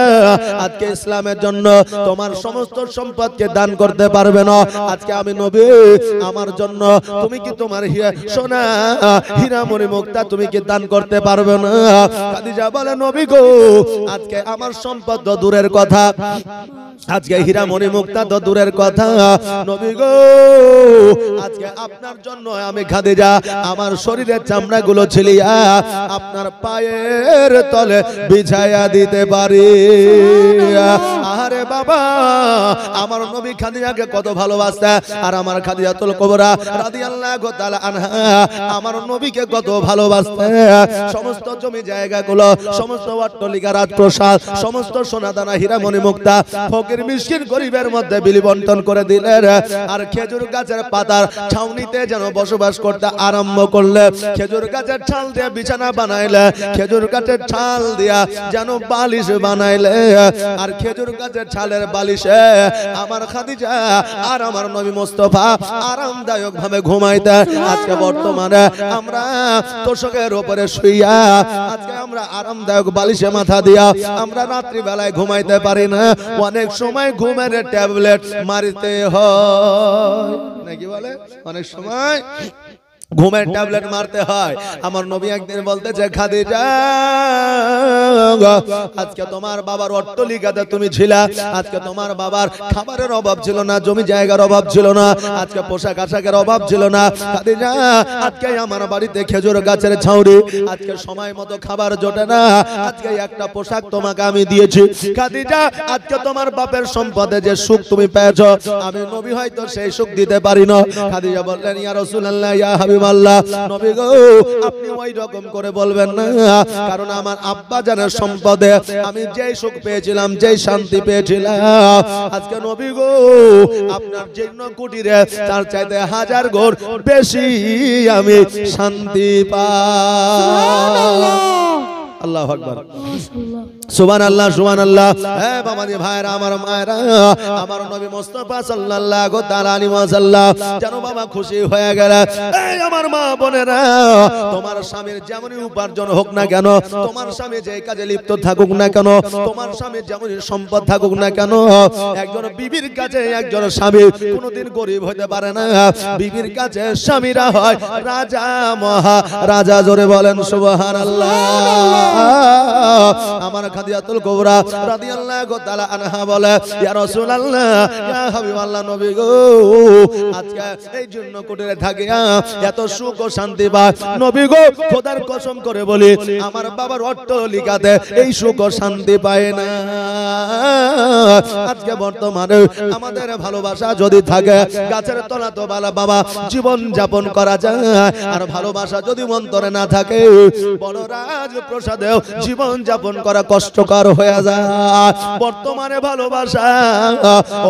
আজকে ইসলামের জন্য তোমার সমস্ত সম্পদকে দান করতে পারবে না, আজকে আমি নবী, আমার জন্য তুমি কি তোমার সোনা হীরা মণি মুক্তা তুমি কি দান করতে পারবে না? খাদিজা বলে, নবী গো, আজকে আমার সম্পদ তো দূরের কথা, আজকে হীরা মণি মুক্তা তো দূরের কথা, নবী গো, আজকে আপনার জন্য আমি খাদিজা আমার শরীরের চামড়াগুলো ছিলিয়া আপনার পায়ের তলে বিছায়া দিতে পারি। আরে বাবা, আমার নবী খাদিজাকে কত ভালোবাসতেন আর আমার খাদিজাতুল কুবরা রাদিয়াল্লাহু তাআলা আনহা আমার নবীকে কত ভালোবাসতেন। সমস্ত জমি জায়গাগুলো, সমস্ত অট্টালিকা, রাজপ্রাসাদ, সমস্ত সোনাদানা হীরামণি মুক্তা ফকির মিসকিন গরিবের মধ্যে বিলি বন্টন করে দিলেন। আর খেজুর গাছের পাতার ছাউনিতে যেন বসবাস করতে আরম্ভ করলে, খেজুর গাছের ছাল দিয়ে বিছানা বানাইলে, খেজুর গাছের ছাল দিয়া যেন বালিশ বানাইলে, আর খেজুর গাছের ছালের বালিশে আমার খাদিজা আর আমার নবী মুস্তাফা আরামদায়ক ভাবে ঘুমাইতে। আজকে বর্তমানে আমরা তোষকের উপরে শুইয়া, আজকে আমরা আরামদায়ক বালিশে মাথা দিয়া আমরা রাত্রি বেলায় ঘুমাইতে পারি না। অনেক সময় ঘুমের ট্যাবলেট মারিতে হয় নাকি বলে, অনেক সময় ঘুমের ট্যাবলেট মারতে হয়। আমার নবী একদিন বলতেছে, খাদিজা আজকে তোমার বাবার অট্টালিকাতে তুমি ছিলা, আজকে তোমার বাবার খাবারের অভাব ছিল না, জমি জায়গার অভাব ছিল না, আজকে পোশাক আশাকের অভাব ছিল না। খাদিজা আজকে আমার বাড়িতে খেজুর গাছের ছাউনি, আজকে সময় মতো খাবার জোটে না, আজকে একটা পোশাক তোমাকে আমি দিয়েছি। খাদিজা আজকে তোমার বাপের সম্পদে যে সুখ তুমি পেয়েছো, আমি নবী হয়তো সেই সুখ দিতে পারি না। খাদিজা বললেন, ইয়া রাসূলুল্লাহ, ইয়া হাবিবাল্লাহ, নবী গো আপনি ওই রকম করে বলবেন না, কারণ আমার আব্বা জানের সম্পদে আমি যেই সুখ পেয়েছিলাম, যেই শান্তি পেয়েছিলাম, আজকে নবী গো আপনার জীর্ণ কুটিরে তার চাইতে 1000 গুণ বেশি আমি শান্তি পাই। আল্লাহু আকবার, সুবহানাল্লাহ, সুবহানাল্লাহ। হে বাবাজি ভাইরা, আমার মায়েরা, আমার নবী মুস্তাফা সাল্লাল্লাহু তাআলা আলাইহি ওয়াসাল্লাম যেন বাবা খুশি হয়ে গেল। এই আমার মা বোনেরা, তোমার স্বামীর যেমনই উপার্জন হোক না কেন, তোমার স্বামী যে কাজে লিপ্ত থাকুক না কেন, তোমার স্বামীর যেমনই সম্পদ থাকুক না কেন, একজন বিবির কাছে একজন স্বামী কোনোদিন গরিব হতে পারে না। বিবির কাছে স্বামীরা হয় রাজা, মহা রাজা। জোরে বলেন সুবহানাল্লাহ। আমার খাদিজাতুল কুবরা রাদিয়াল্লাহু তাআলা আনহা বলে, ইয়া রাসূলুল্লাহ, ইয়া হাবিবাল্লাহ, নবী গো আজকে এই জন্য কুটিরে থাকিয়া এত সুখ ও শান্তি পায়। নবী গো খোদার কসম করে বলি, আমার বাবার অট্টালিকাতে এই সুখ ও শান্তি পায় না। আজকে বর্তমানে আমাদের ভালোবাসা যদি থাকে, গাছের তলা তো বাবা জীবন যাপন করা যায়, আর ভালোবাসা যদি অন্তরে না থাকে, বড় রাজপ্রাসাদেও জীবন যাপন করা কষ্টকর হয়ে যায়। বর্তমানে ভালোবাসা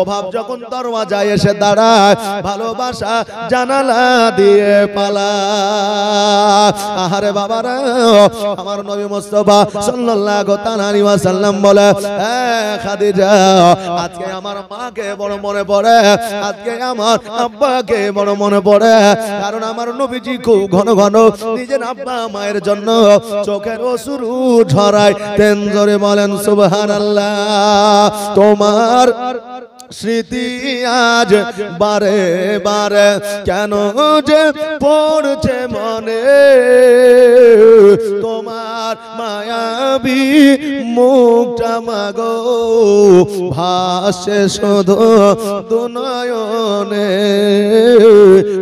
অভাব যখন দরওয়াজায় এসে দাঁড়ায়, ভালোবাসা জানালা দিয়ে পালায়। আহারে বাবারা, আমার নবী মুস্তাফা সাল্লাল্লাহু তাআলা আলাইহি ওয়াসাল্লাম বলে, হে খাদিজা আজকে আমার মাকে বড় মনে পড়ে, আজকে আমার আব্বাকে বড় মনে পড়ে, কারণ আমার নবীজি খুব ঘন ঘন নিজের আব্বা মায়ের জন্য চোখের অশ্রু ঝরায়। তেন জোরে বলেন সুবহানাল্লাহ। তোমার স্মৃতি আজ বারে বারে কেন যে পড়ছে মনে, তোমার মায়াবী মুখটা মাগো ভাসে শুধু দুনয়নে,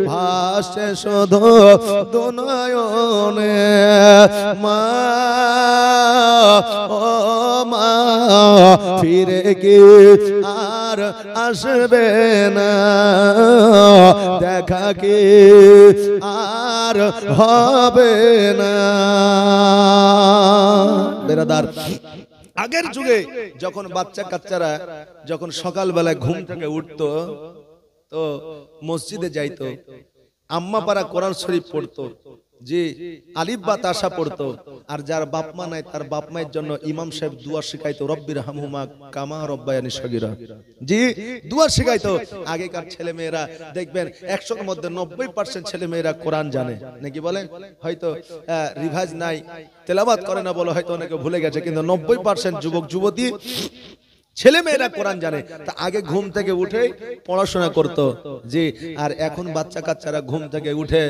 ভাসে শুধু দুনয়নে। মা ও মা ফিরে কি আর আসবে না, দেখা কি আর হবে না। বেরাদার, আগের যুগে যখন বাচ্চা কাচ্চারা যখন সকালবেলায় ঘুম থেকে উঠতো তো মসজিদে যাইতো, আম্মা পারা কোরআন শরীফ পড়তো, যে আলিফ বা তাসা পড়তো, আর যার বাপ মা নাই তার বাপ মায়ের জন্য ইমাম সাহেব দুয়া শিখাইতো, রব্বির হামহুমা কামা রব্বায়ানি সগীরা, জি দুয়া শিখাইতো। আগেকার ছেলে মেয়েরা দেখবেন 100-এর মধ্যে 90% ছেলে মেয়েরা কোরআন জানে নাকি বলেন, হয়তো রিভাইজ নাই, তেলাওয়াত করে না বলে হয়তো অনেকে ভুলে গেছে, কিন্তু 90% যুবক যুবতী ছেলে মেয়েরা কোরআন জানে। তা আগে ঘুম থেকে উঠে পড়াশোনা করতো, জি। আর এখন বাচ্চা কাচ্চারা ঘুম থেকে উঠে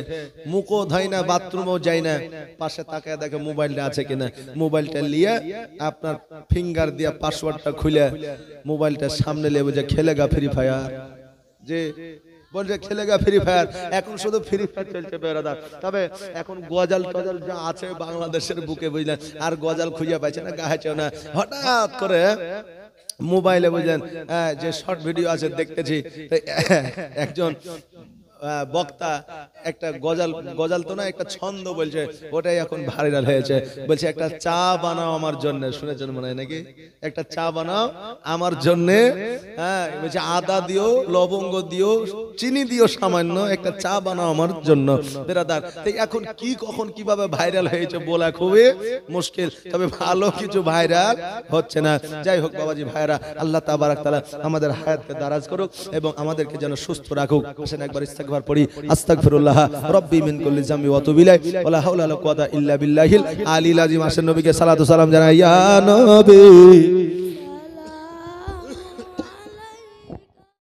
মুখও ধোয় না, বাথরুমেও যায় না, পাশে তাকায় দেখে মোবাইলটা আছে কিনা, মোবাইলটা নিয়ে আপনার ফিঙ্গার দিয়ে পাসওয়ার্ডটা খুলে মোবাইলটা সামনে লেবে যে খেলেগা ফ্রি ফায়ার, যে বলছে খেলেগা ফ্রি ফায়ার। এখন শুধু ফ্রি ফায়ার চলছে বেরাদার। তবে এখন গজাল টজাল যা আছে বাংলাদেশের বুকে বুঝলেন, আর গজাল খুঁজে পাইছে না, গাইছে না। হঠাৎ করে মোবাইলে বুঝলেন যে শর্ট ভিডিও আছে দেখতেছি, একজন বক্তা একটা গজাল তো না, একটা ছন্দ বলছে, ওটাই এখন ভাইরাল হয়েছে। বলছে একটা চা বানাও আমার জন্য, শুনেছেন মনে হয় নাকি? একটা চা বানাও আমার জন্য, হ্যাঁ বলছে আদা দিও, লবঙ্গ দিও, চিনি দিও সামান্য, একটা চা বানাও আমার জন্য। বেরাদার, এখন কি কখন কিভাবে ভাইরাল হয়েছে বলা খুবই মুশকিল, তবে ভালো কিছু ভাইরাল হচ্ছে না। যাই হোক বাবাজি ভাইরা, আল্লাহ তাবারাক তাআলা আমাদের হায়াতকে দারাজ করুক এবং আমাদেরকে যেন সুস্থ রাখুক। আসেন একবার ইস্তিগফার পড়ি। আস্তাগফিরুল্লাহ রাব্বি মিন কুল্লি যামবি ওয়া আতুবু ইলাইহি ওয়া লা হাওলা ওয়া লা কুওয়াতা ইল্লা বিল্লাহিল আলিল আযীম। আসেন নবীকে সালাতু সালাম জানাই, ইয়া নবী